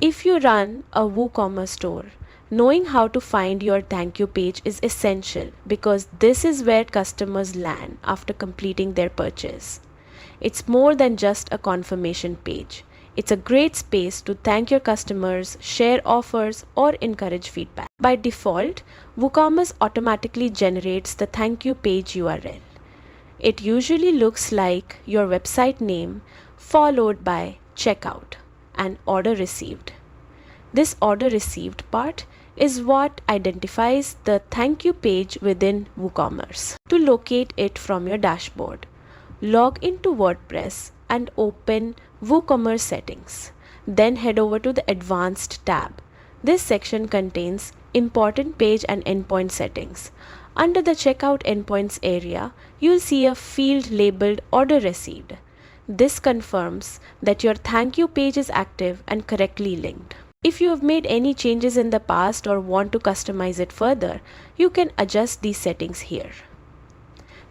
If you run a WooCommerce store, knowing how to find your thank you page is essential because this is where customers land after completing their purchase. It's more than just a confirmation page. It's a great space to thank your customers, share offers, or encourage feedback. By default, WooCommerce automatically generates the thank you page URL. It usually looks like your website name followed by checkout and order received. This order received part is what identifies the thank you page within WooCommerce. To locate it from your dashboard, log into WordPress and open WooCommerce settings. Then head over to the Advanced tab. This section contains important page and endpoint settings. Under the Checkout Endpoints area, you'll see a field labeled Order Received. This confirms that your thank you page is active and correctly linked. If you have made any changes in the past or want to customize it further, you can adjust these settings here.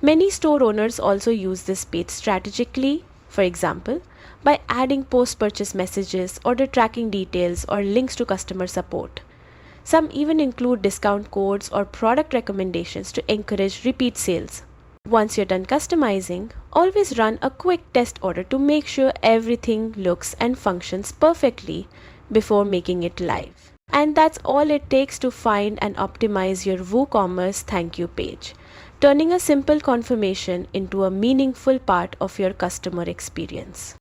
Many store owners also use this page strategically, for example, by adding post-purchase messages, order tracking details, or links to customer support. Some even include discount codes or product recommendations to encourage repeat sales. Once you're done customizing, always run a quick test order to make sure everything looks and functions perfectly before making it live. And that's all it takes to find and optimize your WooCommerce thank you page, turning a simple confirmation into a meaningful part of your customer experience.